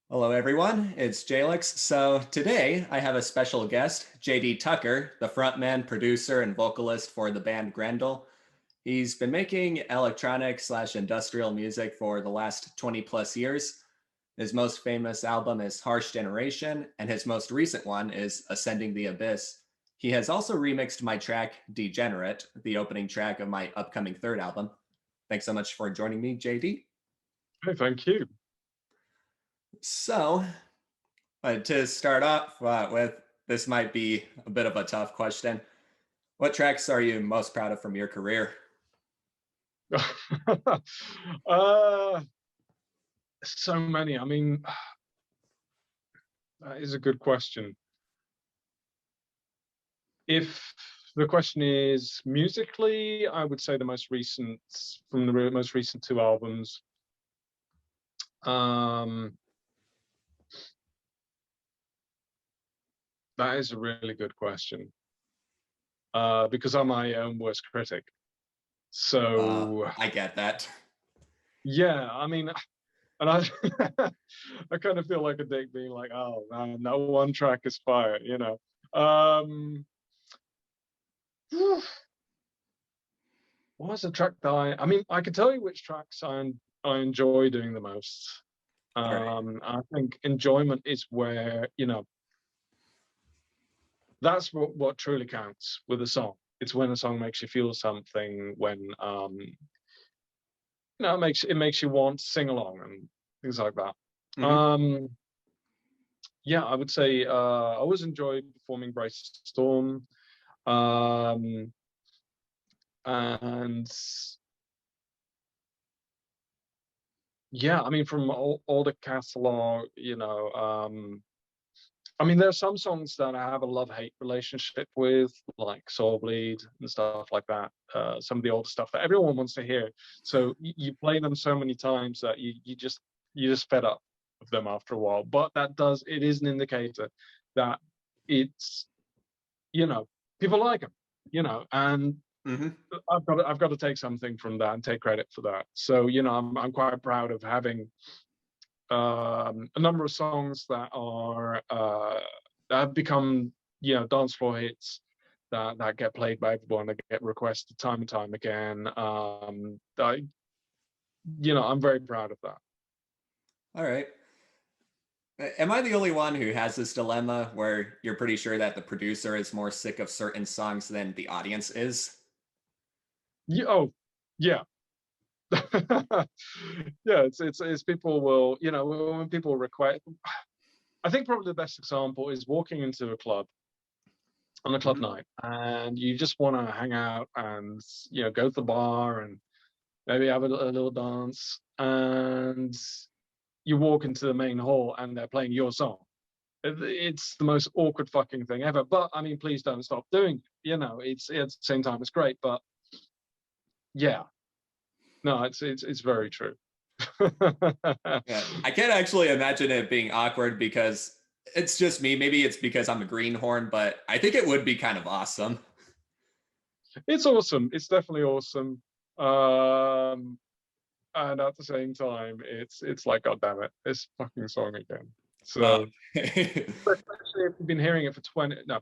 Hello, everyone. It's Jalex. So today I have a special guest, JD Tucker, the frontman, producer, and vocalist for the band Grendel. He's been making electronic/industrial music for the last 20 plus years. His most famous album is Harsh Generation, and his most recent one is Ascending the Abyss. He has also remixed my track Degenerate, the opening track of my upcoming third album. Thanks so much for joining me, JD. Hey, thank you. So, to start off with, this might be a bit of a tough question. What tracks are you most proud of from your career? uh, so many. I mean, that is a good question. If the question is musically, I would say the most recent from the most recent two albums. Um, that is a really good question. Because I'm my own worst critic. So I get that. yeah, I mean, and I I kind of feel like a dick being like, oh man, that one track is fire, you know. Um what was the track that I mean, I can tell you which tracks I enjoy doing the most. All right. I think enjoyment is where, that's what truly counts with a song. It's when a song makes you feel something, when it makes you want to sing along and things like that. Mm-hmm. Um yeah, I would say I always enjoy performing Brace Storm. Um and yeah, I mean, from all the catalog, I mean, there are some songs that I have a love-hate relationship with, like Soul Bleed and stuff like that. Some of the older stuff that everyone wants to hear. So you play them so many times that you just fed up of them after a while. But it is an indicator that it's, you know, people like them, and Mm-hmm. I've got to take something from that and take credit for that. So I'm quite proud of having a number of songs that have become dance floor hits that get played by everyone, that get requested time and time again. I'm very proud of that. All right. Am I the only one who has this dilemma where you're pretty sure that the producer is more sick of certain songs than the audience is? Oh, yeah. Yeah, it's people will, when people request. I think probably the best example is walking into a club on a club Mm-hmm. night, and you just want to hang out and go to the bar and maybe have a little dance, and you walk into the main hall and they're playing your song. It's the most awkward fucking thing ever. But I mean, please don't stop doing it. It's at the same time it's great, but yeah, no, it's very true. Yeah, I can't actually imagine it being awkward because it's just me. Maybe it's because I'm a greenhorn, but I think it would be kind of awesome. It's awesome. It's definitely awesome. Um, and at the same time, it's like, God damn it, this fucking song again. Uh, So, especially if you've been hearing it for 20, no,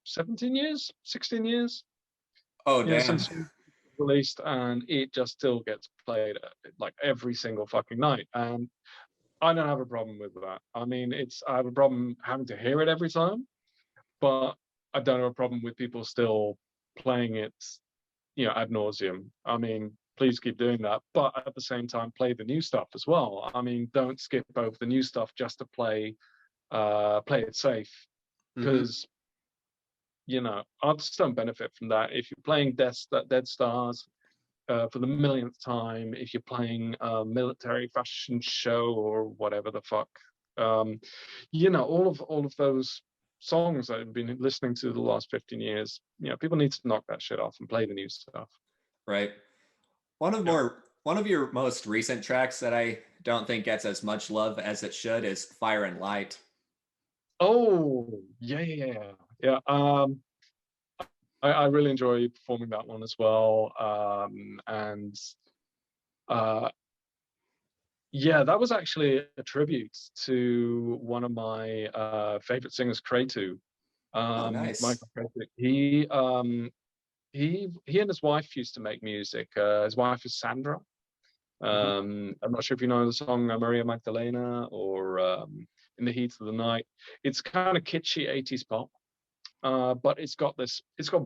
17 years, 16 years, oh, damn. since released, and it just still gets played like every single fucking night. And I don't have a problem with that. I mean, I have a problem having to hear it every time, but I don't have a problem with people still playing it, ad nauseum. I mean, please keep doing that, but at the same time, play the new stuff as well. I mean, don't skip over the new stuff just to play it safe, Mm-hmm. because artists don't benefit from that. If you're playing Dead Stars for the millionth time, if you're playing a military fashion show or whatever the fuck, all of those songs that I've been listening to the last 15 years, people need to knock that shit off and play the new stuff. Right. Yeah. One of your most recent tracks that I don't think gets as much love as it should is Fire and Light. Oh, yeah, yeah, yeah, yeah. I really enjoy performing that one as well. And uh, Yeah, that was actually a tribute to one of my favorite singers, Cretu. Oh, nice. Michael Cretu. He and his wife used to make music. His wife is Sandra. Hmm. I'm not sure if you know the song Maria Magdalena or In the Heat of the Night. It's kind of kitschy 80s pop, but it's got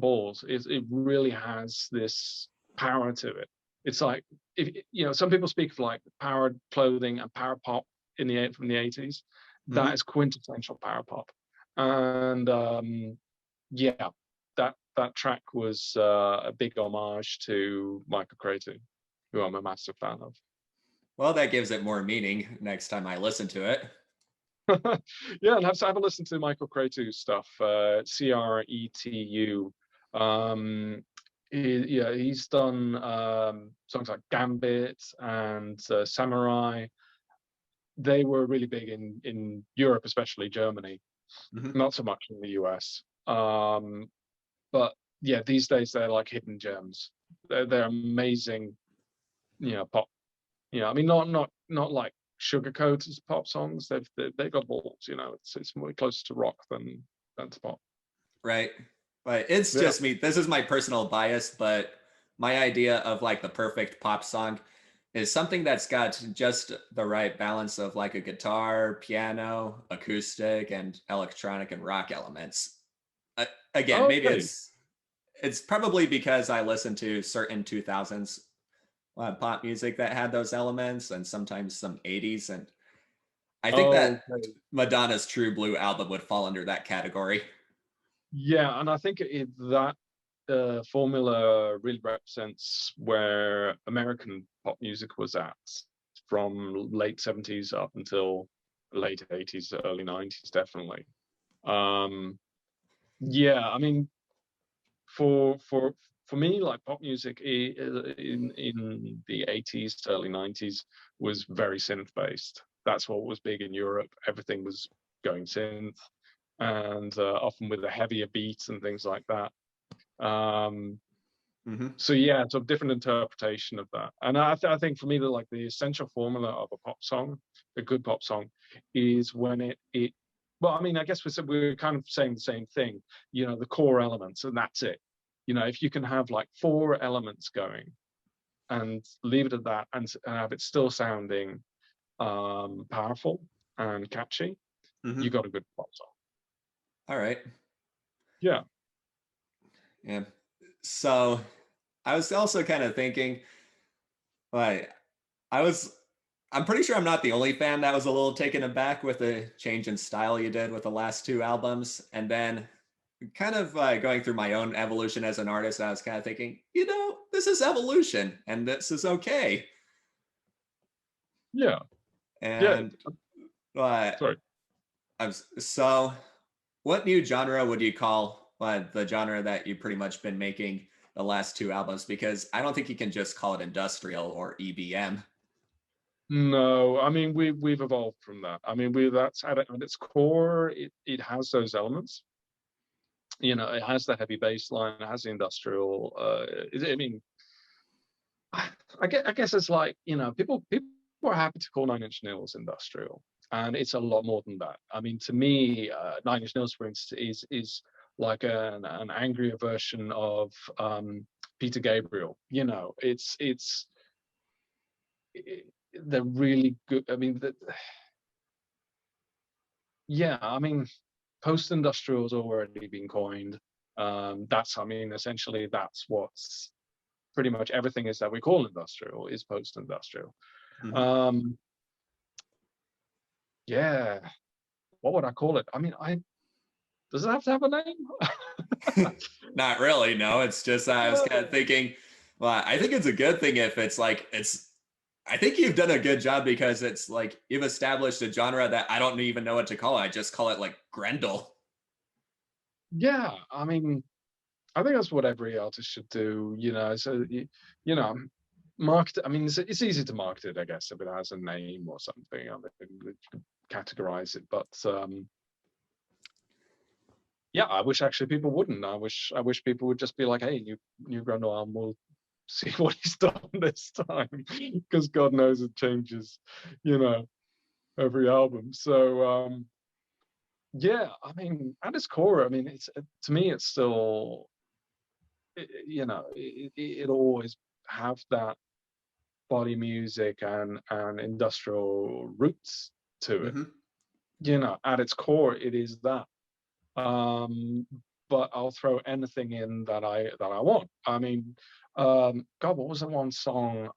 balls. It really has this power to it. It's like, if you know, some people speak of like powered clothing and power pop from the 80s. That Hmm. is quintessential power pop. And yeah, that track was a big homage to Michael Cretu, who I'm a massive fan of. Well, that gives it more meaning next time I listen to it. Yeah, and have a listen to Michael Cretu's stuff, Cretu. Um, yeah, he's done songs like Gambit and Samurai. They were really big in Europe, especially Germany, Hmm. not so much in the US. But yeah, these days they're like hidden gems. They're amazing, pop. I mean, not like sugarcoated pop songs. They've got balls. It's more closer to rock than to pop. Right. But it's Yeah. just me. This is my personal bias, but my idea of like the perfect pop song is something that's got just the right balance of like a guitar, piano, acoustic, and electronic and rock elements. Again, maybe Okay. it's probably because I listen to certain 2000s pop music that had those elements and sometimes some 80s, and I think that Okay. Madonna's True Blue album would fall under that category. Yeah, and I think that formula really represents where American pop music was at from late 70s up until late 80s, early 90s, definitely. Um, yeah, I mean, for for for me, like pop music in the 80s to early 90s was very synth based. That's what was big in Europe. Everything was going synth, and often with a heavier beat and things like that. Um, Hmm. so yeah, it's a different interpretation of that. And I think for me, the essential formula of a pop song, a good pop song, is when it. Well, I mean, I guess we're kind of saying the same thing. The core elements, and that's it. If you can have like four elements going and leave it at that, and have it still sounding powerful and catchy, you Hmm. got a good pop song. All right. Yeah. Yeah. So I was also kind of thinking, like, I was, I'm pretty sure I'm not the only fan that was a little taken aback with the change in style you did with the last two albums. And then kind of going through my own evolution as an artist, I was kind of thinking, this is evolution and this is okay. Yeah. Yeah. And uh, Sorry. so, what new genre would you call the genre that you've pretty much been making the last two albums? Because I don't think you can just call it industrial or EBM. No, I mean we've evolved from that. I mean that's at its core, it has those elements. It has the heavy bass line, it has the industrial. I mean, I guess it's like people are happy to call Nine Inch Nails industrial, and it's a lot more than that. I mean, to me, Nine Inch Nails, for instance, is like an angrier version of Peter Gabriel. They're really good. I mean, yeah, I mean, post-industrial has already been coined. I mean, essentially, that's what's pretty much everything is that we call industrial is post-industrial. Hmm. Um, yeah, what would I call it? I mean, does it have to have a name? Not really, no. It's just I was kind of thinking, well, I think it's a good thing if it's like it's. I think you've done a good job because it's like you've established a genre that I don't even know what to call it. I just call it like Grendel. Yeah, I mean, I think that's what every artist should do. So you know, market. I mean, it's easy to market it, I guess, if it has a name or something. I mean, you can categorize it, but yeah, I wish actually people wouldn't. I wish people would just be like, hey, new Grundle album. see what he's done this time, because God knows it changes, you know, every album. So yeah, I mean, at its core, I mean, it's to me, it's still, you know, it always have that body music and industrial roots to it. Hmm. You know, at its core, it is that. Um, but I'll throw anything in that I want. I mean, God, what was the one song?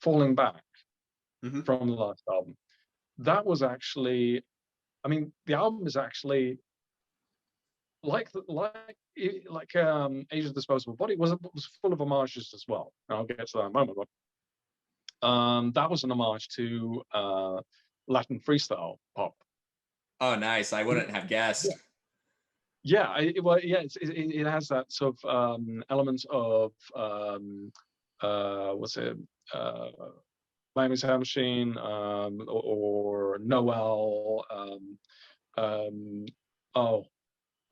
Falling Back Hmm. from the last album. That was actually, I mean, the album is actually like Asia's Disposable Body was full of homages as well. And I'll get to that in a moment. But that was an homage to Latin freestyle pop. Oh, nice. I wouldn't have guessed. Yeah, well, yeah, it has that sort of elements of what's it, uh, Miami Sound Machine, or Noel, um, oh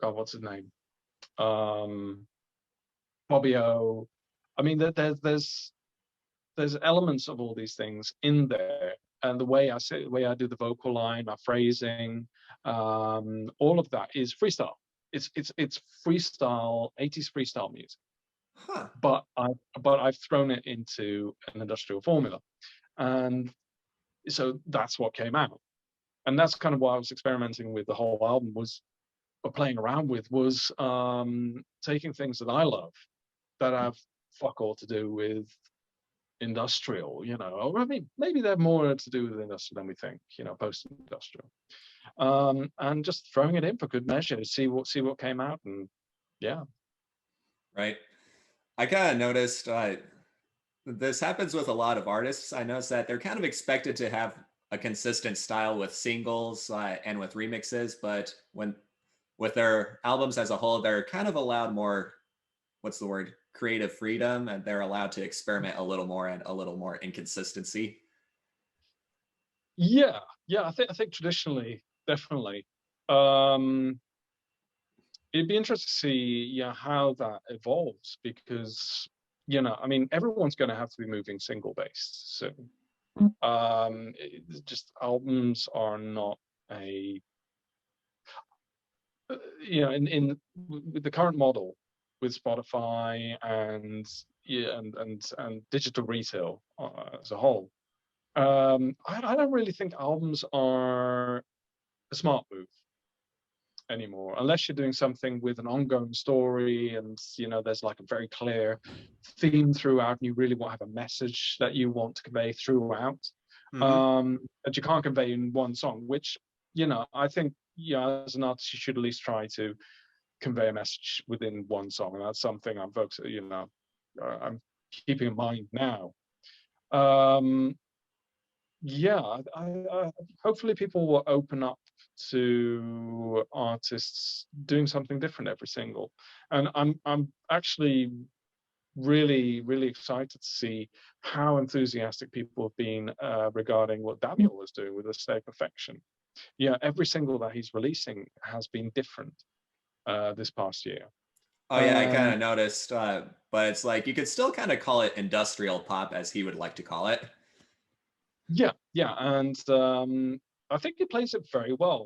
God, what's his name? Um, Bobby O. I mean, there's elements of all these things in there, and the way I say, the way I do the vocal line, my phrasing, all of that is freestyle. It's freestyle, 80s freestyle music, Huh. but I've thrown it into an industrial formula, and so that's what came out, and that's kind of what I was experimenting with the whole album was, or playing around with was, taking things that I love that have fuck all to do with industrial, you know. Or I mean, maybe they're more to do with industrial than we think, you know, post-industrial. And just throwing it in for good measure to see what came out, and yeah. Right. I kind of noticed this happens with a lot of artists. I noticed that they're kind of expected to have a consistent style with singles and with remixes, but when with their albums as a whole, they're kind of allowed more, what's the word, creative freedom, and they're allowed to experiment a little more and a little more inconsistency. Yeah, yeah, I think traditionally, definitely. Um, it'd be interesting to see, yeah, how that evolves, because, you know, I mean, everyone's going to have to be moving single based soon. Just albums are not a, you know, in with the current model with Spotify and, yeah, and digital retail as a whole. I don't really think albums are a smart move anymore, unless you're doing something with an ongoing story, and, you know, there's like a very clear theme throughout, and you really want to have a message that you want to convey throughout, Hmm. that you can't convey in one song, which, you know, I think, yeah, as an artist you should at least try to convey a message within one song, and that's something I'm focused, you know, I'm keeping in mind now. um yeah, hopefully people will open up to artists doing something different every single, and I'm actually really excited to see how enthusiastic people have been regarding what Daniel was doing with the Stay Perfection. Yeah, every single that he's releasing has been different this past year. Oh yeah, I kind And of noticed, but it's like you could still kind of call it industrial pop, as he would like to call it. yeah, yeah, and I think he plays it very well.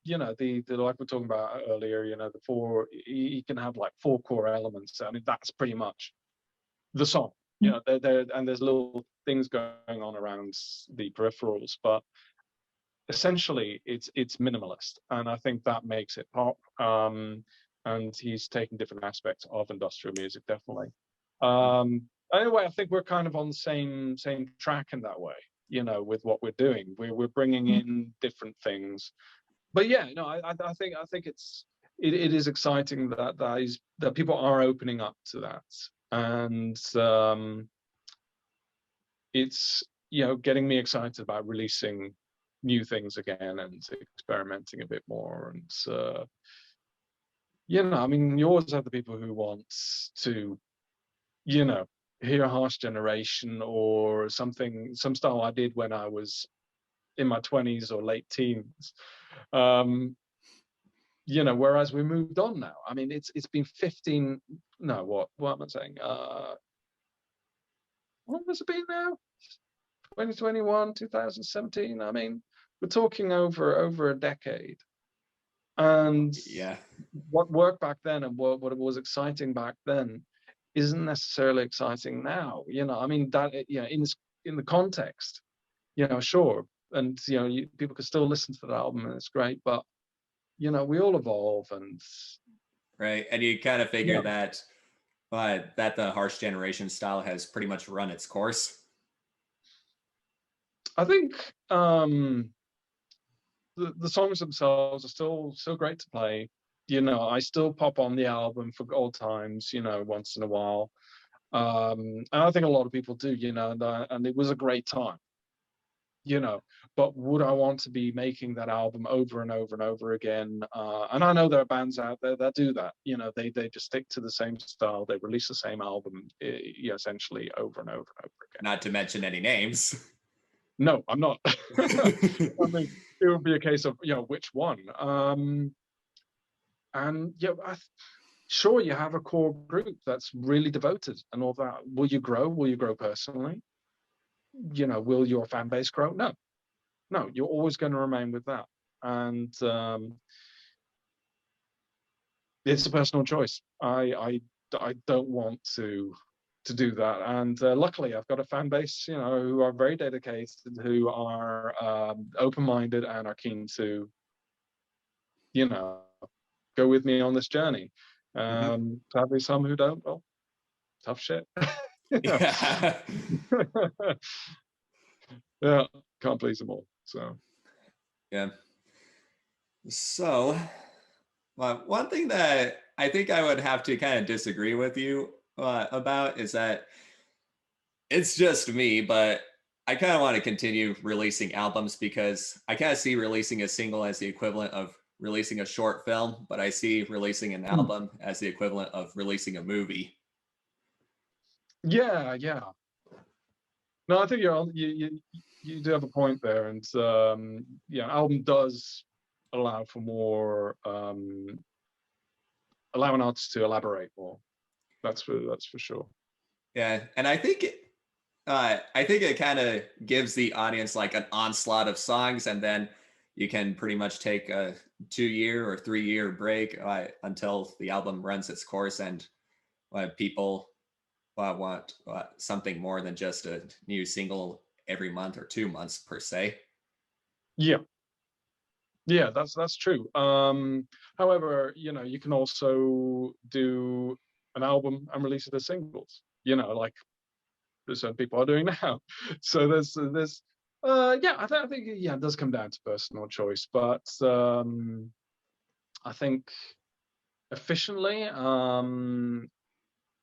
You know, the like we're talking about earlier, you know, the four, he can have like four core elements. I mean, that's pretty much the song. You know, there and there's little things going on around the peripherals, but essentially it's minimalist, and I think that makes it pop. And he's taking different aspects of industrial music, definitely. Anyway, I think we're kind of on the same track in that way, you know, with what we're doing. We're bringing in different things, but yeah, no, I think it is exciting that people are opening up to that, and it's, you know, getting me excited about releasing new things again and experimenting a bit more. And you know, I mean, you always have the people who want to, you know, hear Harsh Generation or something, some style I did when I was in my 20s or late teens. Um, You know, whereas we moved on now. I mean, it's been 15. No, what am I saying? What has it been now? 2021, 2017. I mean, we're talking over a decade. And Yeah. what worked back then and what was exciting back then isn't necessarily exciting now. You know, I mean that in the context, you know, sure, and you know, people can still listen to that album and it's great, but you know, we all evolve and Right. And you kind of figure yeah, that that the harsh generation style has pretty much run its course. I think the songs themselves are still great to play. You know, I still pop on the album for old times, you know, once in a while. And I think a lot of people do, you know, and it was a great time, you know. But would I want to be making that album over and over and over again? And I know there are bands out there that do that. You know, they just stick to the same style. They release the same album, essentially over and over and over again. Not to mention any names. No, I'm not. I mean, it would be a case of, you know, which one. And yeah, sure, you have a core group that's really devoted and all that. Will you grow? Will you grow personally? You know, will your fan base grow? No, no, you're always going to remain with that. And it's a personal choice. I don't want to do that. And luckily, I've got a fan base, you know, who are very dedicated, who are open-minded and are keen to, you know, go with me on this journey. Mhm. Sadly, some who don't, well, tough shit. Yeah. Yeah. Yeah, can't please them all. So Yeah. So, well, one thing that I think I would have to kind of disagree with you about is that it's just me, but I kind of want to continue releasing albums because I kind of see releasing a single as the equivalent of releasing a short film, but I see releasing an album as the equivalent of releasing a movie. yeah, yeah. No, I think you do have a point there, and yeah, album does allow for more, allow an artist to elaborate more. That's for sure. Yeah, and I think it kind of gives the audience like an onslaught of songs, and then you can pretty much take a 2 year or 3 year break until the album runs its course, and people want something more than just a new single every month or 2 months per se. Yeah, yeah, that's true. However, you know, you can also do an album and release it as singles. You know, like certain people are doing now. So there's yeah, I think yeah, it does come down to personal choice, but I think efficiently,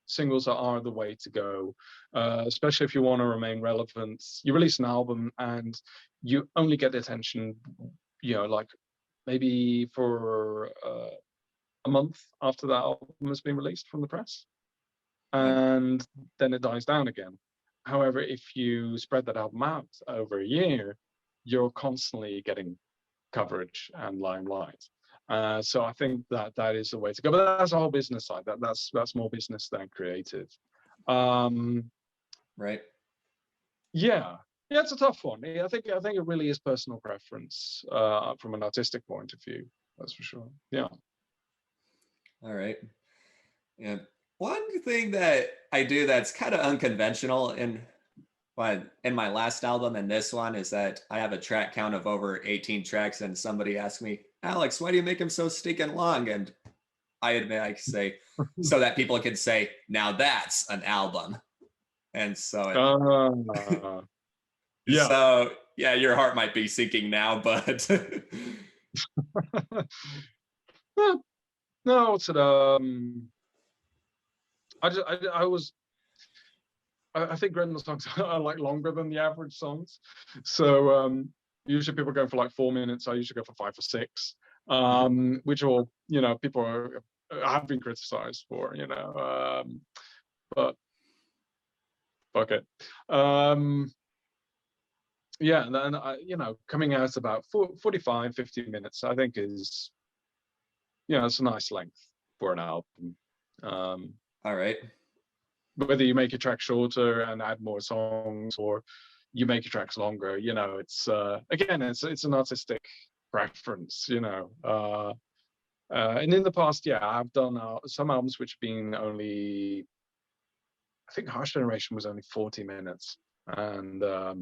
singles are the way to go, especially if you want to remain relevant. You release an album and you only get the attention, you know, like maybe for a month after that album has been released from the press, and then it dies down again. However, if you spread that album out over a year, you're constantly getting coverage and limelight. So I think that is the way to go. But that's a whole business side. That's more business than creative. Um, Right. yeah, yeah, it's a tough one. I think it really is personal preference from an artistic point of view. That's for sure. Yeah. All right. Yeah. One thing that I do that's kind of unconventional in my last album and this one is that I have a track count of over 18 tracks, and somebody asked me, Alex, why do you make them so stinking long? And I admit I say so that people can say, now that's an album. And Uh, yeah. so yeah, your heart might be sinking now, but No, no, it's I was I think Grendel songs are like longer than the average songs. So usually people go for like 4 minutes. I usually go for 5 or 6, which all, you know, people have been criticized for, you know, but fuck it. Yeah, and you know, coming out about 45, 50 minutes, I think it's a nice length for an album. All right. Whether you make your track shorter and add more songs, or you make your tracks longer, it's again, it's an artistic preference, and in the past, yeah, I've done some albums which have been only, I think Harsh Generation was only 40 minutes, and there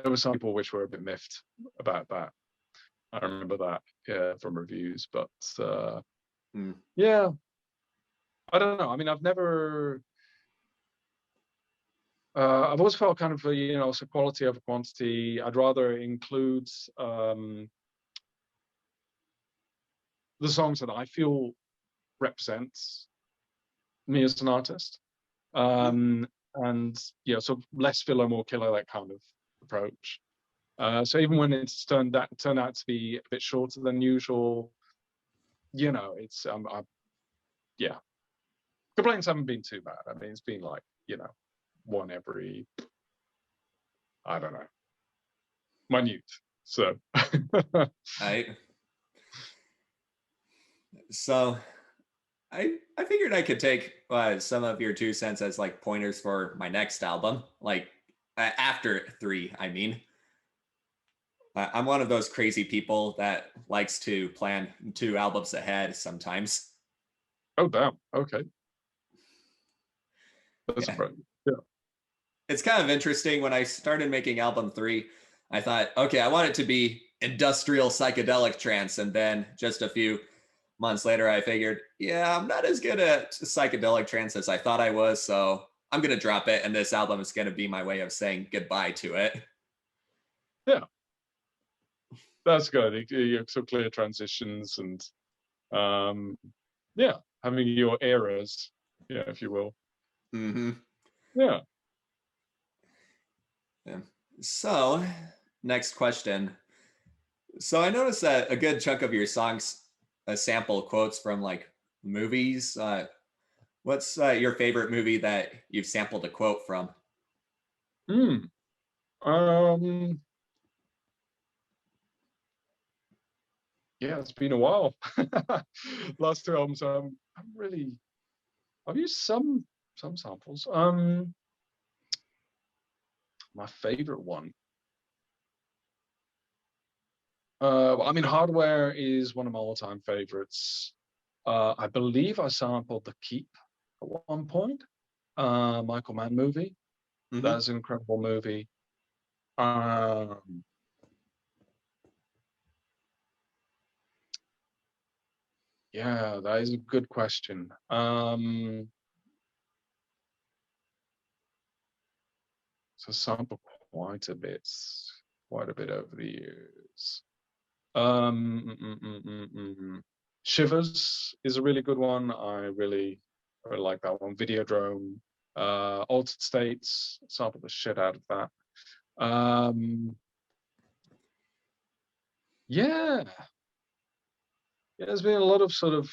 were some people which were a bit miffed about that. I remember that, yeah, from reviews, but yeah, I don't know. I mean, I've always felt kind of, it's a quality over quantity. I'd rather include the songs that I feel represents me as an artist. And so less filler, more killer, that kind of approach. So even when it's turned out to be a bit shorter than usual, it's yeah, complaints haven't been too bad. I mean, it's been like, one every, I don't know, minute. So I so I figured I could take some of your 2 cents as like pointers for my next album, like after 3. I mean, I'm one of those crazy people that likes to plan 2 albums ahead sometimes. oh damn, okay, that's a Yeah, problem. Yeah. it's kind of interesting. When I started making album 3, I thought, okay, I want it to be industrial psychedelic trance, and then just a few months later, I figured, yeah, I'm not as good at psychedelic trance as I thought I was, so I'm gonna drop it, and this album is gonna be my way of saying goodbye to it. Yeah, that's good. So clear transitions and um yeah, having your eras, yeah, if you will. Mm-hmm. Yeah. Yeah. So, next question. So I noticed that a good chunk of your songs sample quotes from like movies. What's your favorite movie that you've sampled a quote from? Hmm. Um. Yeah, it's been a while. Last 2 albums, I've used some samples. My favorite one. I mean, Hardware is one of my all-time favorites. I believe I sampled The Keep at one point. Michael Mann movie. Mm-hmm. That's an incredible movie. Um, yeah, that is a good question. So sample quite a bit over the years. Shivers is a really good one. I really like that one. Videodrome, Altered States, sample the shit out of that. Yeah, yeah, there's been a lot of sort of,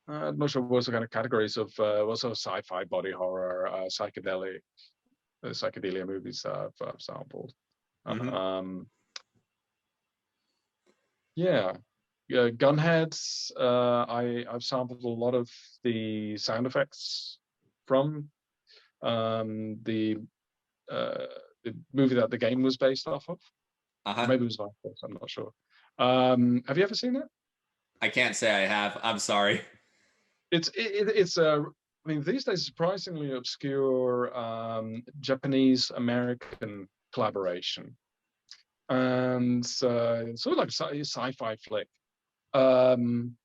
I'm not sure what's the kind of categories of what sort of sci-fi, body horror, psychedelia movies that I've sampled. Mm-hmm. Um, yeah, yeah, Gunheads. I've sampled a lot of the sound effects from the uh, the movie that the game was based off of, or Uh-huh. maybe it was Vice versa, I'm not sure. Have you ever seen it? I can't say I have. I'm sorry. It's a, I mean, these days surprisingly obscure Japanese American collaboration, and sort of like a sci-fi flick. Um,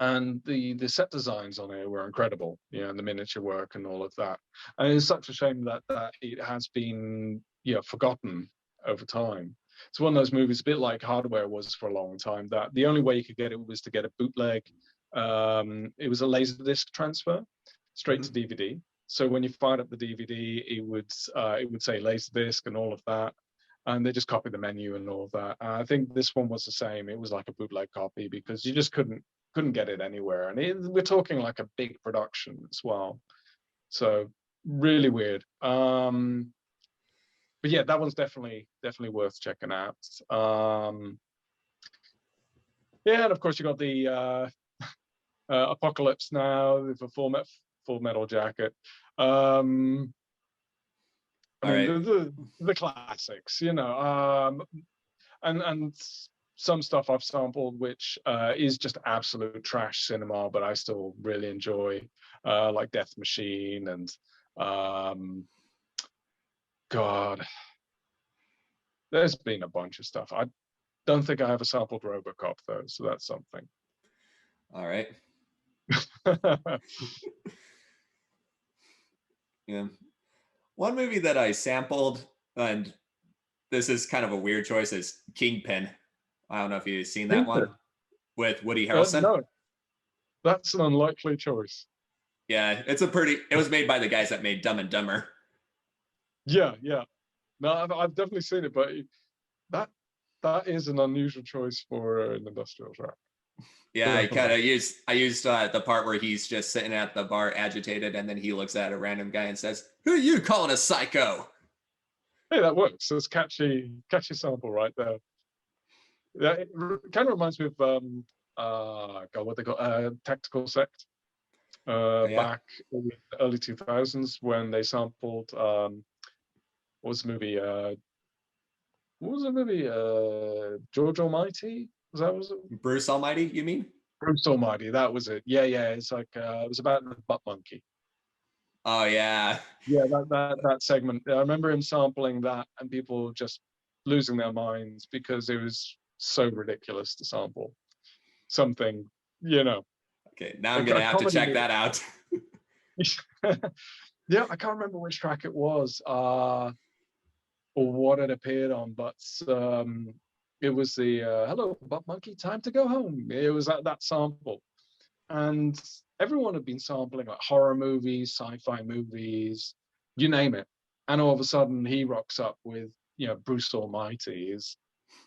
and the set designs on it were incredible, and the miniature work and all of that. And it's such a shame that it has been, forgotten over time. It's one of those movies, a bit like Hardware was for a long time, that the only way you could get it was to get a bootleg. It was a laserdisc transfer straight Mm-hmm. to DVD. So when you fired up the DVD, it would say laserdisc and all of that, and they just copied the menu and all of that. I think this one was the same. It was like a bootleg copy because you just couldn't get it anywhere, and we're talking like a big production as well. So really weird. But yeah, that one's definitely worth checking out. Yeah, and of course you got the Apocalypse Now for Full Metal Jacket. I All mean, right. the classics, and some stuff I've sampled, which is just absolute trash cinema, but I still really enjoy, like Death Machine and God, there's been a bunch of stuff. I don't think I ever sampled RoboCop though, so that's something. All right. Yeah. One movie that I sampled, and this is kind of a weird choice, is Kingpin. I don't know if you've seen that one with Woody Harrelson. No, that's an unlikely choice. Yeah, it was made by the guys that made Dumb and Dumber. Yeah, yeah. No, I've definitely seen it, but that that is an unusual choice for an industrial track. Yeah, Definitely. I used the part where he's just sitting at the bar agitated, and then he looks at a random guy and says, "Who are you calling a psycho?" Hey, that works. It's catchy sample right there. Yeah, it kind of reminds me of God, what they call Tactical Sect. Oh, yeah. Back in the early 2000s when they sampled what was the movie? What was the movie? George Almighty? Was it? Bruce Almighty, you mean? Bruce Almighty. That was it. Yeah, yeah. It's like it was about the butt monkey. Oh yeah. Yeah, that segment. I remember him sampling that and people just losing their minds because it was so ridiculous to sample something, you know, Okay, now a, I'm gonna a have to comedy check movie. that out. Yeah, I can't remember which track it was, or what it appeared on, but it was the "Hello, Butt Monkey, time to go home." It was that sample, and everyone had been sampling like horror movies, sci-fi movies, you name it, and all of a sudden he rocks up with Bruce Almighty is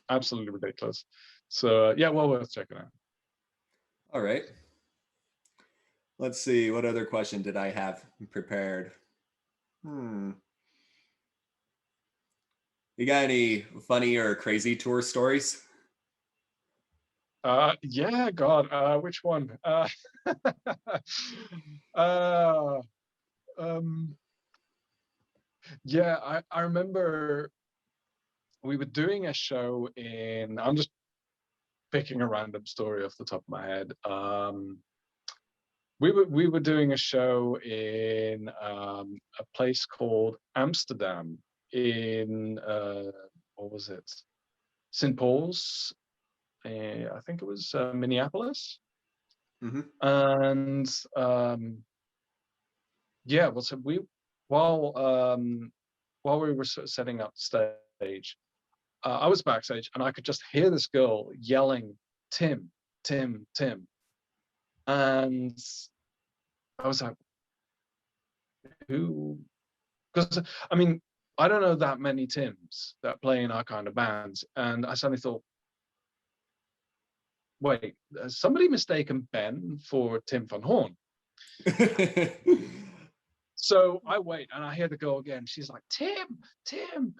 absolutely ridiculous. So yeah, well worth checking out. All right. Let's see. What other question did I have prepared? Hmm. You got any funny or crazy tour stories? Yeah, God, which one? uh, um, yeah, I remember we were doing a show in. I'm just picking a random story off the top of my head. We were doing a show in a place called Amsterdam in what was it? St. Paul's. I think it was Minneapolis. Mm-hmm. And yeah, well, so while while we were sort of setting up stage, I was backstage and I could just hear this girl yelling, "Tim, Tim, Tim," and I was like, "Who?" Because I mean, I don't know that many Tims that play in our kind of bands, and I suddenly thought, "Wait, has somebody mistaken Ben for Tim Van Horn?" So I wait and I hear the girl again. She's like, "Tim, Tim,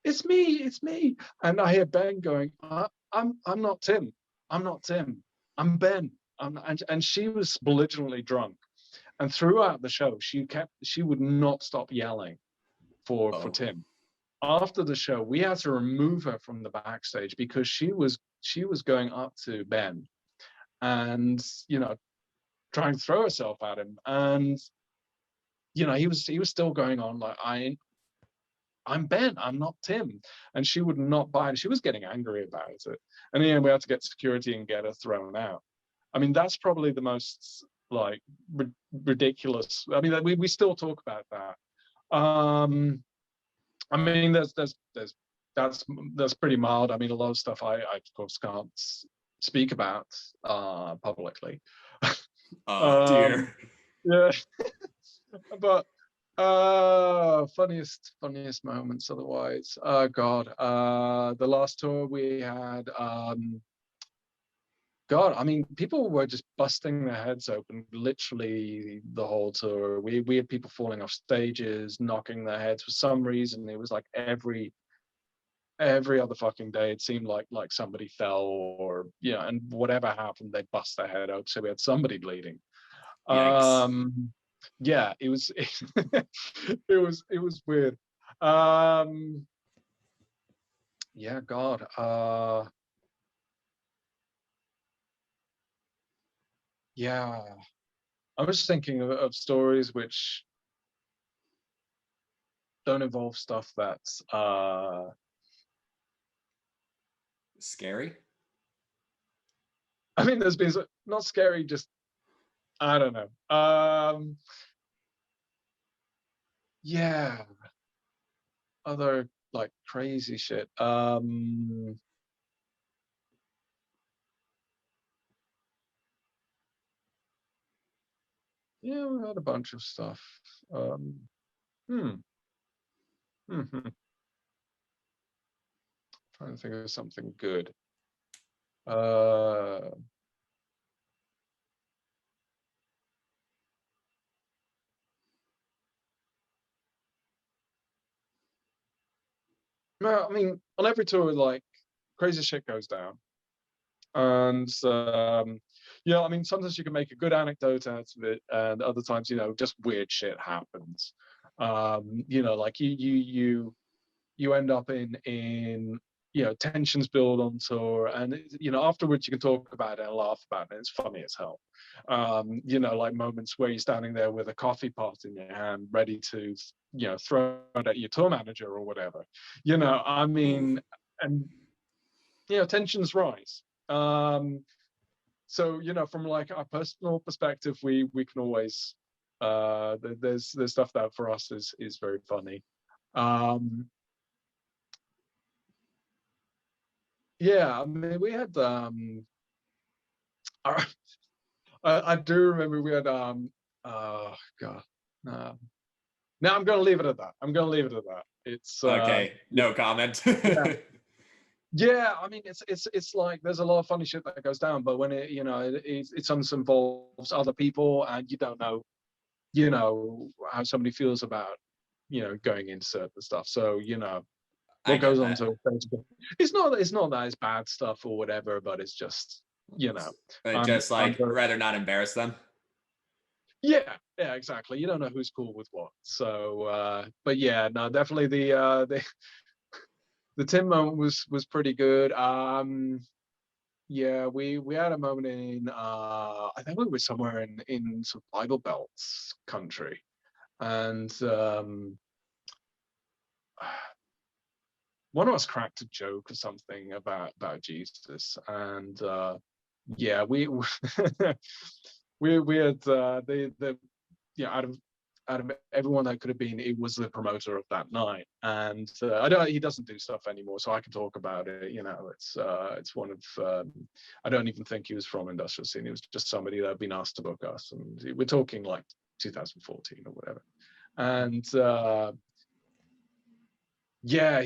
it's me." And I hear Ben going, I'm not Tim. I'm not Tim. I'm Ben. And she was belligerently drunk. And throughout the show, she would not stop yelling for Oh. Tim. After the show, we had to remove her from the backstage because she was going up to Ben and trying to throw herself at him. And he was still going on like I'm Ben, I'm not Tim. And she would not buy it. She was getting angry about it. And in the end, we had to get security and get her thrown out. I mean, that's probably the most like ridiculous. I mean, we still talk about that. I mean, that's pretty mild. I mean, a lot of stuff I of course can't speak about publicly. Oh um, dear. yeah, but funniest moments otherwise. Oh God. The last tour we had, God, I mean, people were just busting their heads open literally the whole tour. We had people falling off stages, knocking their heads for some reason. It was like every other fucking day it seemed like somebody fell, or and whatever happened, they bust their head open, so we had somebody bleeding. Yikes. Yeah, it was it was weird. Yeah, God. Yeah, I was thinking of stories which don't involve stuff that's Scary? I mean, there's been not scary, just I don't know. Yeah, other like crazy shit. Yeah, we had a bunch of stuff. Um, hmm. Hmm. Trying to think of something good. Uh, no, I mean, on every tour, like crazy shit goes down, and I mean, sometimes you can make a good anecdote out of it, and other times, just weird shit happens. Like you end up in tensions build on tour, and afterwards you can talk about it and laugh about it. It's funny as hell. Like moments where you're standing there with a coffee pot in your hand ready to throw it at your tour manager or whatever. I Ooh. mean, and tensions rise. So from like our personal perspective, we can always there's stuff that for us is very funny. um Yeah, I mean, we had I, I do remember we had oh God. Um now I'm gonna leave it at that. I'm gonna leave it at that. It's Okay, yeah, no comment. yeah. Yeah, I mean, it's like there's a lot of funny shit that goes down, but when it sometimes involves other people, and you don't know, how somebody feels about, going into certain stuff. So, I what get goes on that. to Facebook. It's not that it's bad stuff or whatever, but it's just, Just I'm like very, rather not embarrass them. yeah, exactly. You don't know who's cool with what. So, but yeah, no, definitely the Tim moment was pretty good. Yeah, we had a moment in I think we were somewhere in some Bible Belts country, and one of us cracked a joke or something about Jesus, and yeah, we had the out of everyone that could have been, it was the promoter of that night, and I don't he doesn't do stuff anymore, so I can talk about it. It's one of I don't even think he was from industrial scene. He was just somebody that had been asked to book us, and we're talking like 2014 or whatever, and yeah,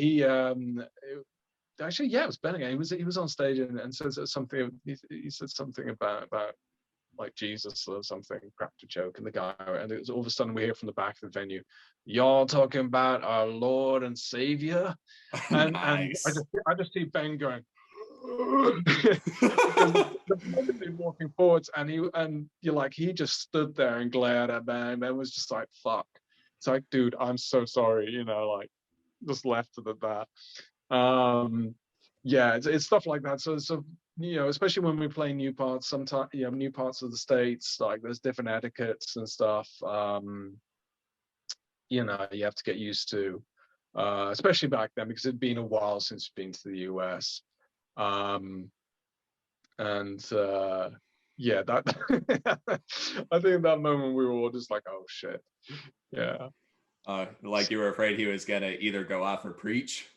actually, yeah, it was Ben again. He was on stage and said something. He said something about like Jesus or something, cracked a joke, and the guy, and it was all of a sudden we hear from the back of the venue, "Y'all talking about our Lord and Savior?" And Nice. I just see Ben going because the man had been walking forwards, and you're like, he just stood there and glared at Ben. Ben was just like, "Fuck." It's like, dude, I'm so sorry, like just left it at that. Yeah, it's stuff like that. So especially when we play new parts, sometimes new parts of the states, like there's different etiquettes and stuff. You have to get used to, especially back then because it'd been a while since you've been to the US. Um, and yeah, that I think that moment we were all just like, oh shit, yeah. Like you were afraid he was gonna either go off or preach.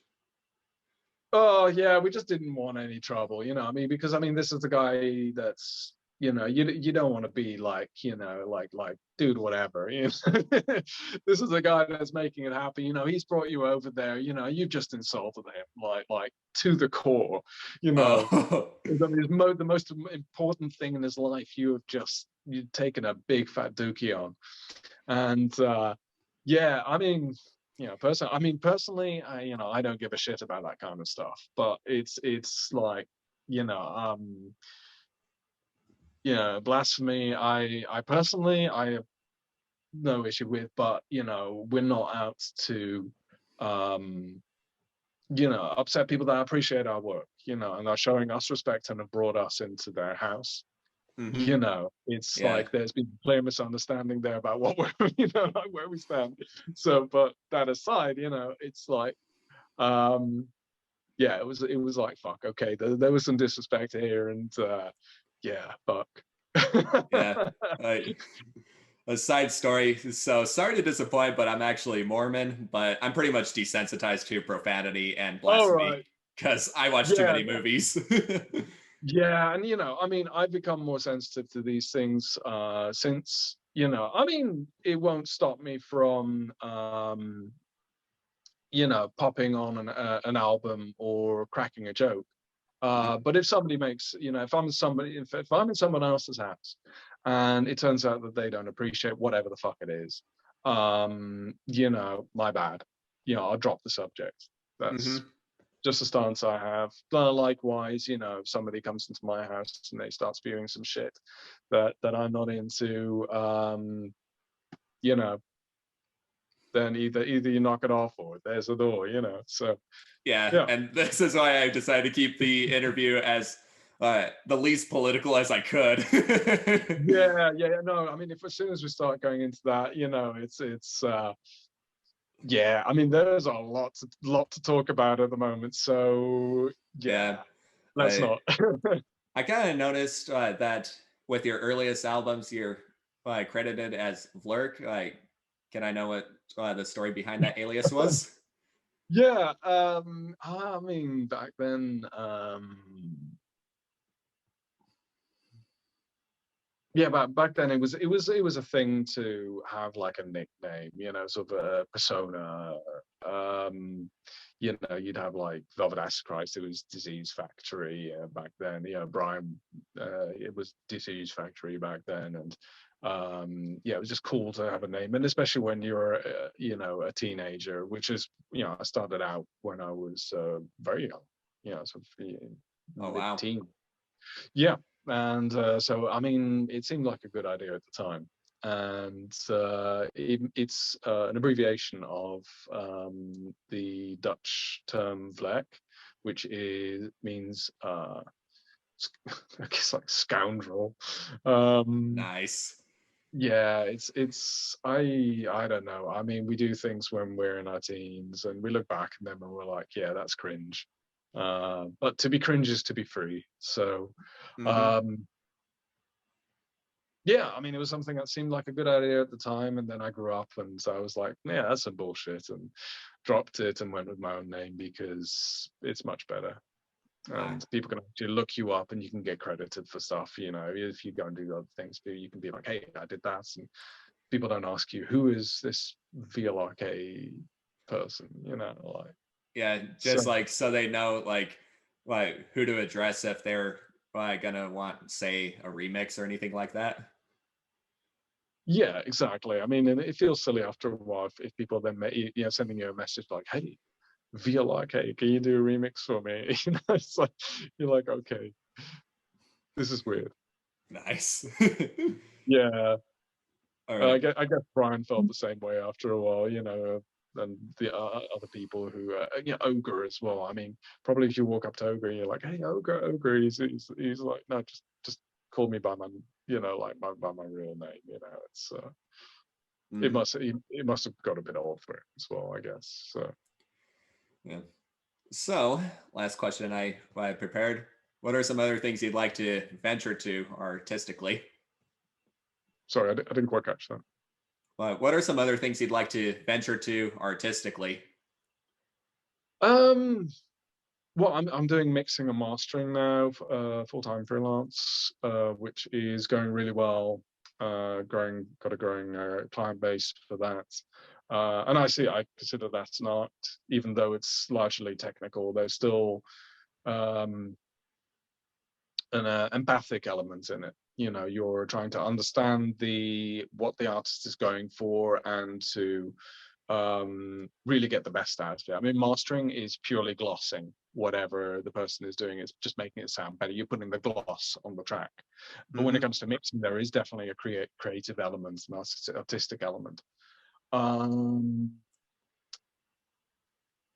Oh yeah, we just didn't want any trouble, I mean, because I mean, this is the guy that's, you don't want to be like, like dude, whatever. This is the guy that's making it happen. He's brought you over there. You've just insulted him, like to the core. Oh, I mean, the most important thing in his life. You've taken a big fat dookie on, and yeah, I mean, personally, I mean, personally, I don't give a shit about that kind of stuff. But it's like, you know, um, blasphemy. I personally, I have no issue with, but we're not out to, um, upset people that appreciate our work, and are showing us respect and have brought us into their house. Hmm. It's Yeah. like there's been a clear misunderstanding there about what we're, like where we stand. So, but that aside, it's like, um, yeah, it was like, fuck, okay, there was some disrespect here, and yeah, fuck. Yeah. Uh, a side story. So sorry to disappoint, but I'm actually Mormon, but I'm pretty much desensitized to profanity and All blasphemy right. because I watch too Yeah, many movies. yeah, and I mean, I've become more sensitive to these things since, I mean, it won't stop me from popping on an album or cracking a joke. Mhm. But if somebody makes, if I'm in someone else's house and it turns out that they don't appreciate whatever the fuck it is, my bad. I'll drop the subject. That's Mhm. just a stance I have. Likewise, if somebody comes into my house and they start spewing some shit that I'm not into, you know, then either you knock it off or there's the door, So Yeah, yeah. and this is why I decided to keep the interview as the least political as I could. Yeah. No, I mean, if as soon as we start going into that, it's yeah. I mean, there's a lot to talk about at the moment. So Yeah, yeah, let's I not. I kind of noticed that with your earliest albums, you're credited as Vlerk. Can I know what the story behind that alias was? Yeah. I mean, back then, yeah, back then it was a thing to have like a nickname, sort of a persona. You'd have like Velvet Christ, it was Disease Factory back then. Brian, it was Disease Factory back then, and yeah, it was just cool to have a name, and especially when you're a teenager, which is I started out when I was very young, sort of Oh wow. mid-teen. Yeah, and so I mean, it seemed like a good idea at the time, and it's an abbreviation of the Dutch term Vlerk, which means I guess like scoundrel. Um, Nice. yeah, I don't know. I mean, we do things when we're in our teens, and we look back at them and we're like, yeah, that's cringe. But to be cringe is to be free. So Hmm. um, yeah, I mean, it was something that seemed like a good idea at the time, and then I grew up, and so I was like, yeah, that's some bullshit, and dropped it and went with my own name because it's much better, Ah, and people can actually look you up, and you can get credited for stuff. If you go and do other things, you can be like, hey, I did that, and people don't ask you who is this VLRK person, like yeah, so. just like so they know like who to address if they're gonna want say a remix or anything like that. Yeah, exactly. I mean, and it feels silly after a while if people then sending you a message like, "Hey, via like, hey, can you do a remix for me?" It's like you're like, okay, this is weird. Nice. Yeah, All right. I guess Brian felt the same way after a while, and the other people who, Ogre as well. I mean, probably if you walk up to Ogre and you're like, "Hey, Ogre, Ogre," he's like, "No, just call me by my, like by my real name." It's Mhm. it must have got a bit old for him as well, I guess. So Yeah. So, last question I prepared. What are some other things you'd like to venture to artistically? sorry, I didn't quite catch that. What are some other things you'd like to venture to artistically? Um, Well, I'm doing mixing and mastering now, full time freelance, which is going really well. Got a growing client base for that, and I consider that an art, even though it's largely technical. There's still um, an empathic element in it. You're trying to understand what the artist is going for, and to really get the best out of it. I mean, mastering is purely glossing whatever the person is doing. It's just making it sound better. You're putting the gloss on the track. But when it Mm-hmm. comes to mixing, there is definitely a creative element, an artistic element. Um,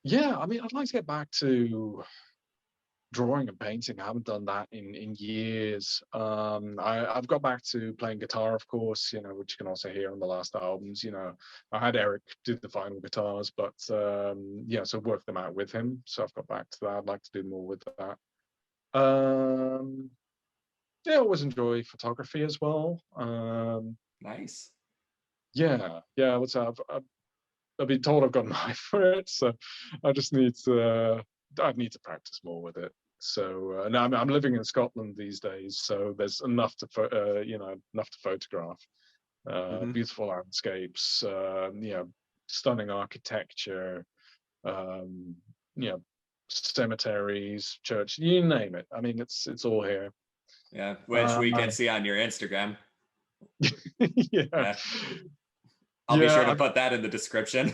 yeah, I mean, I'd like to get back to drawing and painting. I haven't done that in years. I've got back to playing guitar, of course, which you can also hear on the last albums. I had Eric do the final guitars, but yeah, so work them out with him. So I've got back to that. I'd like to do more with that. Yeah, I always enjoy photography as well. Nice. Yeah, I would say I've been told I've got an eye for it, so I just need to I need to practice more with it. So now I'm living in Scotland these days, so there's enough to enough to photograph. Mm-hmm. Beautiful landscapes, stunning architecture, um, you know, cemeteries, church, you name it. I mean, it's all here. Yeah, which Uh, we can see on your Instagram. yeah, Yeah, I'll be yeah. sure to put that in the description.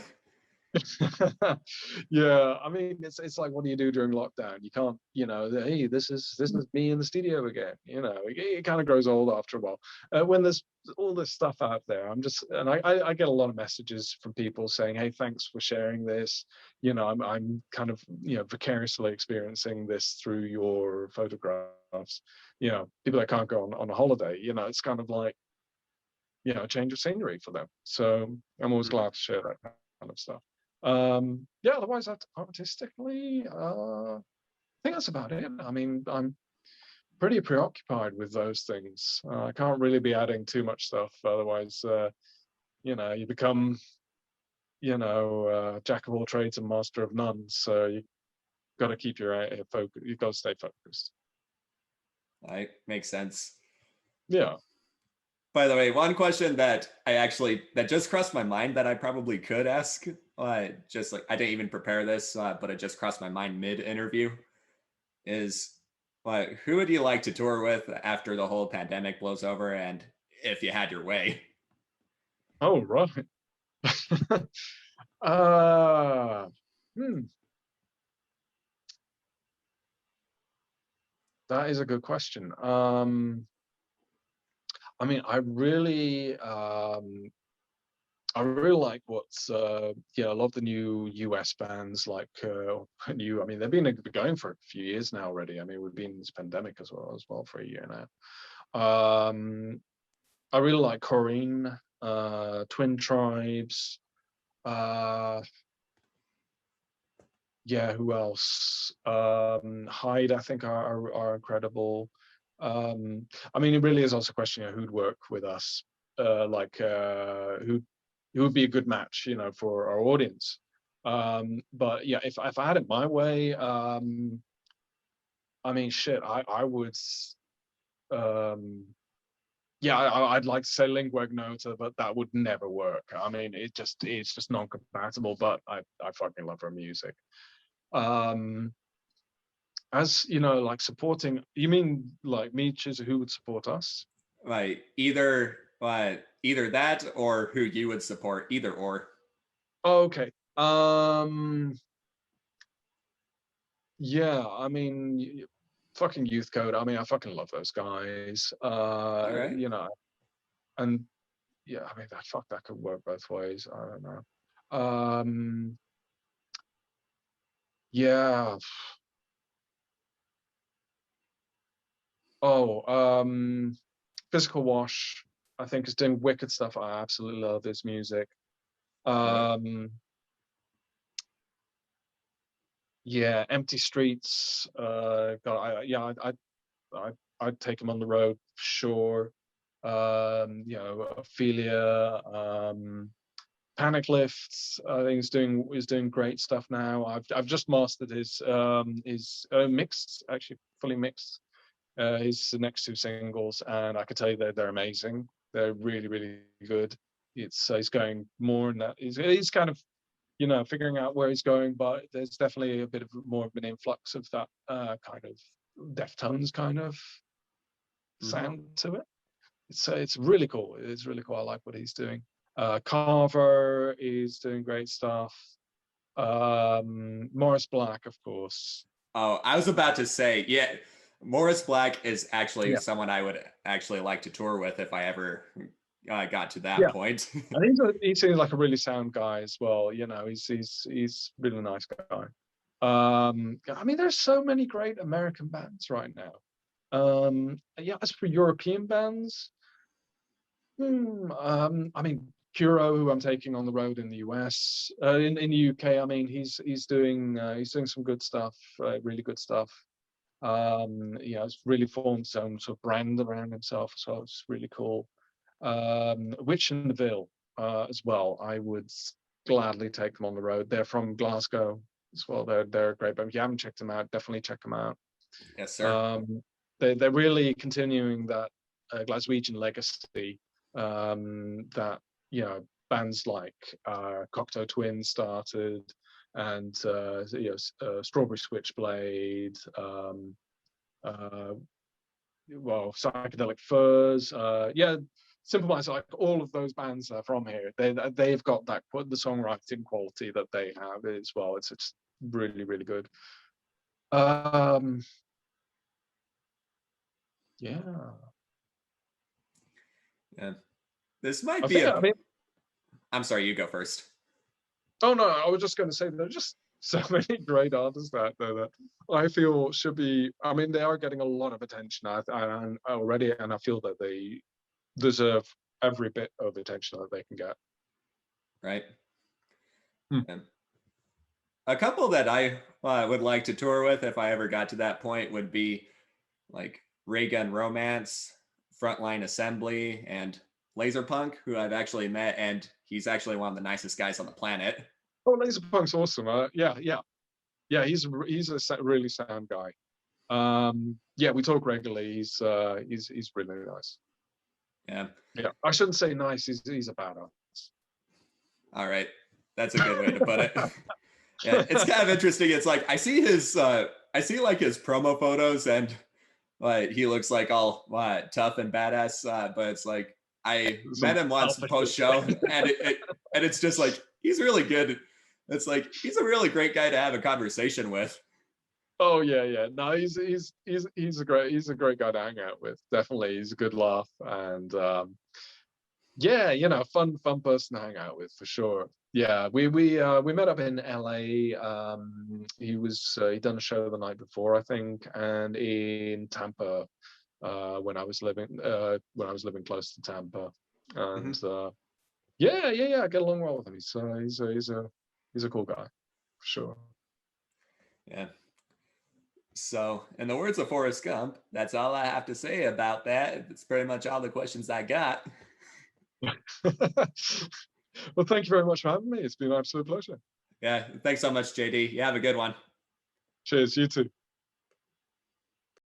Yeah, I mean, it's like, what do you do during lockdown? You can't, hey, this is me in the studio again. It kind of grows old after a while. When there's all this stuff out there, I get a lot of messages from people saying, hey, thanks for sharing this. I'm kind of vicariously experiencing this through your photographs. People that can't go on a holiday. It's kind of like a change of scenery for them. So I'm always Mm-hmm. glad to share that kind of stuff. Yeah, otherwise, artistically, I think that's about it. I mean, I'm pretty preoccupied with those things. I can't really be adding too much stuff, otherwise, you become, jack of all trades and master of none. So you got to keep your focus. You got to stay focused. Right, makes sense. Yeah. By the way, one question that just crossed my mind that I probably could ask, just like I didn't even prepare this, but it just crossed my mind mid-interview, is who would you like to tour with after the whole pandemic blows over, and if you had your way? Oh, right. uh, hmm, that is a good question. I mean, I really like what's a lot of the new US bands like I mean, they've been going for a few years now already. I mean, we've been in this pandemic as well for a year now. I really like Corrine, Twin Tribes, uh yeah, who else? Hyde, I think, are incredible. I mean, it really is also a question of who'd work with us, who would be a good match, for our audience. But yeah, if I had it my way, I mean, shit, I would, um, yeah, I'd like to say lingua ignota, but that would never work. I mean, it's just non-compatible. But I fucking love her music. Um, as like supporting, you mean like me choosing who would support us? Like either that or who you would support, either or. Oh, okay. Yeah, I mean, fucking Youth Code. I mean, I fucking love those guys. All right. And yeah, I mean, that could work both ways. I don't know. Yeah. Oh, Physical Wash, I think, is doing wicked stuff. I absolutely love his music. All right. Um, yeah, Empty Streets. I'd take him on the road for sure. Ophelia, Panic Lifts. I think is doing great stuff now. I've just mastered his mixed, actually fully mixed, his next two singles, and I can tell you they're amazing. They're really really good. He's going more in that. He's kind of figuring out where he's going, but there's definitely a bit of more of an influx of that kind of Deftones kind of Mm-hmm. sound to it. It's really cool. It's really cool. I like what he's doing. Carver is doing great stuff. Morris Black, of course. Oh, I was about to say, yeah, Morris Black is actually Yeah, someone I would actually like to tour with if I ever got to that yeah. point. And he seems like a really sound guy as well. You know, he's really a nice guy. I mean, there's so many great American bands right now. Yeah, as for European bands, I mean, Kuro, who I'm taking on the road in the US, in the UK, I mean, he's doing some good stuff, really good stuff. Yeah, it's really formed his own sort of brand around himself, so it's really cool. Witch in the Veil, as well. I would gladly take them on the road. They're from Glasgow as well. They're great, but if you haven't checked them out, definitely check them out. Yes, sir. They're really continuing that Glaswegian legacy, that bands like Cocteau Twins started, and Strawberry Switchblade, well, Psychedelic Furs, yeah, Simple Minds, like all of those bands are from here. They've got that the songwriting quality that they have as well. It's really really good. Yeah. Yeah. This might I be think, a. I mean, I'm sorry, you go first. oh no, I was just going to say there are just so many great artists out there that I feel should be. I mean, they are getting a lot of attention already, and I feel that they deserve every bit of attention that they can get. Right. Hmm. Yeah. A couple that I would like to tour with if I ever got to that point would be like Ray Gun Romance, Frontline Assembly, and Laserpunk, who I've actually met, and he's actually one of the nicest guys on the planet. Oh, Laserpunk's awesome. Yeah, yeah, yeah. He's a really sound guy. Yeah, we talk regularly. He's really nice. Yeah. Yeah, I shouldn't say nice. He's a badass. All right. That's a good way to put it. Yeah, it's kind of interesting. It's like I see like his promo photos and like he looks like all tough and badass, but it's like I met Some him once alpha post shit. show and it's just like he's really good. It's like he's a really great guy to have a conversation with. Oh yeah, yeah. No, he's a great guy to hang out with. Definitely, he's a good laugh, and yeah, fun person to hang out with for sure. Yeah, we met up in LA. He'd done a show the night before, I think, and in Tampa, when I was living close to Tampa, and Mm-hmm. yeah, I get along well with him. He's a cool guy for sure. Yeah. So, in the words of Forrest Gump, that's all I have to say about that. It's pretty much all the questions I got. Well, thank you very much for having me. It's been an absolute pleasure. Yeah. Thanks so much, JD. You have a good one. Cheers, you too.